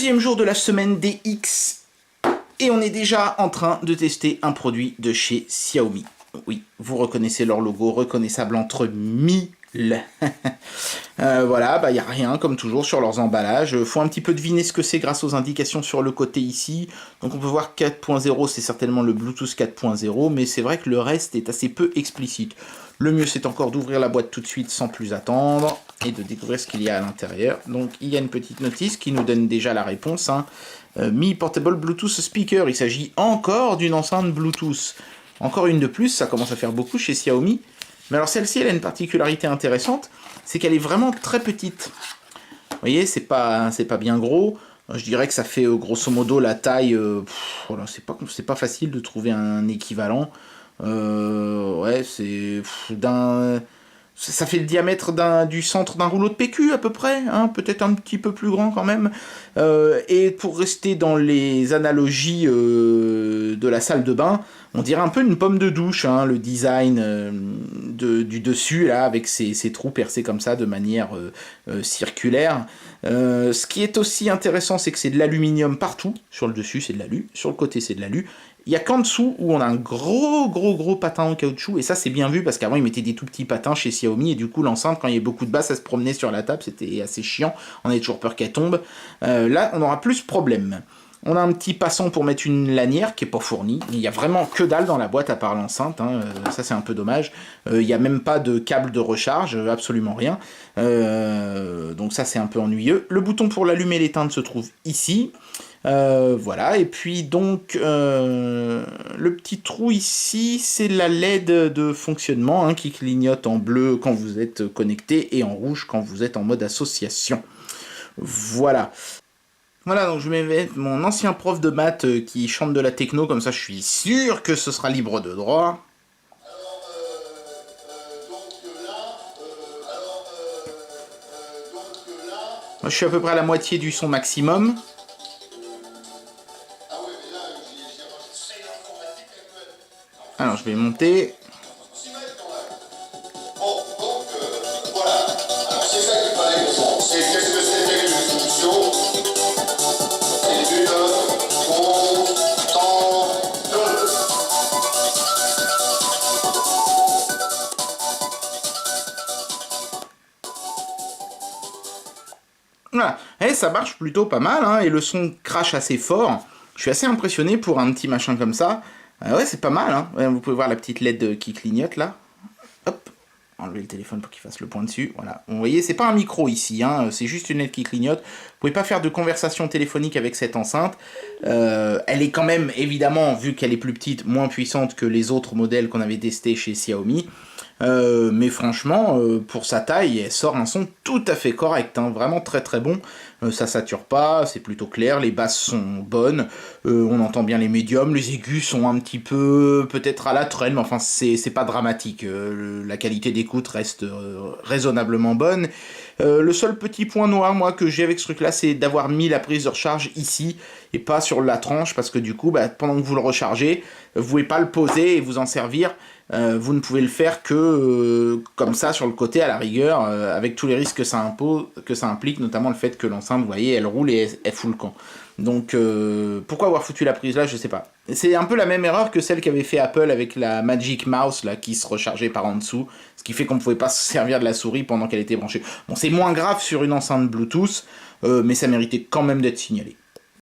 Deuxième jour de la semaine des X et on est déjà en train de tester un produit de chez Xiaomi. Oui, vous reconnaissez leur logo, reconnaissable entre 1000. Voilà, il n'y a rien comme toujours sur leurs emballages. Faut un petit peu deviner ce que c'est grâce aux indications sur le côté ici. Donc on peut voir 4.0, c'est certainement le Bluetooth 4.0, mais c'est vrai que le reste est assez peu explicite. Le mieux c'est encore d'ouvrir la boîte tout de suite sans plus attendre et de découvrir ce qu'il y a à l'intérieur. Donc il y a une petite notice qui nous donne déjà la réponse. Mi Portable Bluetooth Speaker, il s'agit encore d'une enceinte Bluetooth. Encore une de plus, ça commence à faire beaucoup chez Xiaomi. Mais alors celle-ci, elle a une particularité intéressante, c'est qu'elle est vraiment très petite. Vous voyez, c'est pas bien gros. Je dirais que ça fait grosso modo la taille. Voilà, c'est pas facile de trouver un équivalent. Ouais, c'est ça fait le diamètre du centre d'un rouleau de PQ à peu près, hein, peut-être un petit peu plus grand quand même. Et pour rester dans les analogies de la salle de bain, on dirait un peu une pomme de douche, hein, le design du dessus, là, avec ces trous percés comme ça de manière circulaire. Ce qui est aussi intéressant, c'est que c'est de l'aluminium partout. Sur le dessus, c'est de l'alu. Sur le côté, c'est de l'alu. Il n'y a qu'en dessous où on a un gros patin en caoutchouc, et ça c'est bien vu parce qu'avant ils mettaient des tout petits patins chez Xiaomi, et du coup l'enceinte, quand il y avait beaucoup de bas, ça se promenait sur la table, c'était assez chiant, on avait toujours peur qu'elle tombe. Là on aura plus de problème. On a un petit passant pour mettre une lanière qui n'est pas fournie, il n'y a vraiment que dalle dans la boîte à part l'enceinte, hein. Ça c'est un peu dommage. Il n'y a même pas de câble de recharge, absolument rien. Donc ça c'est un peu ennuyeux. Le bouton pour l'allumer et l'éteindre se trouve ici. Voilà, et puis donc le petit trou ici, c'est la LED de fonctionnement, hein, qui clignote en bleu quand vous êtes connecté et en rouge quand vous êtes en mode association. Voilà. Voilà, donc je vais mettre mon ancien prof de maths qui chante de la techno, comme ça je suis sûr que ce sera libre de droit. Moi je suis à peu près à la moitié du son maximum. Alors je vais monter. Voilà. Alors c'est ça qu'il fallait comprendre. C'est qu'est-ce que c'était qu'une fonction? C'est une constanteuse. Voilà, et ça marche plutôt pas mal, hein, et le son crache assez fort. Je suis assez impressionné pour un petit machin comme ça. Ouais, c'est pas mal, hein. Ouais, vous pouvez voir la petite LED qui clignote là. Hop, enlever le téléphone pour qu'il fasse le point dessus. Voilà, vous voyez, c'est pas un micro ici, hein, c'est juste une LED qui clignote. Vous pouvez pas faire de conversation téléphonique avec cette enceinte. Elle est quand même, évidemment, vu qu'elle est plus petite, moins puissante que les autres modèles qu'on avait testés chez Xiaomi. Mais franchement, pour sa taille, elle sort un son tout à fait correct, hein, vraiment très très bon. Ça sature pas, c'est plutôt clair, les basses sont bonnes, on entend bien les médiums, les aigus sont un petit peu peut-être à la traîne, mais enfin c'est pas dramatique. La qualité d'écoute reste raisonnablement bonne. Le seul petit point noir, moi, que j'ai avec ce truc-là, c'est d'avoir mis la prise de recharge ici, et pas sur la tranche, parce que du coup, pendant que vous le rechargez, vous pouvez pas le poser et vous en servir. Vous ne pouvez le faire que comme ça sur le côté à la rigueur, avec tous les risques que ça implique, notamment le fait que l'enceinte, vous voyez, elle roule et elle fout le camp. Donc pourquoi avoir foutu la prise là, je sais pas. C'est un peu la même erreur que celle qu'avait fait Apple avec la Magic Mouse là, qui se rechargeait par en dessous, ce qui fait qu'on ne pouvait pas se servir de la souris pendant qu'elle était branchée. Bon, c'est moins grave sur une enceinte Bluetooth, mais ça méritait quand même d'être signalé.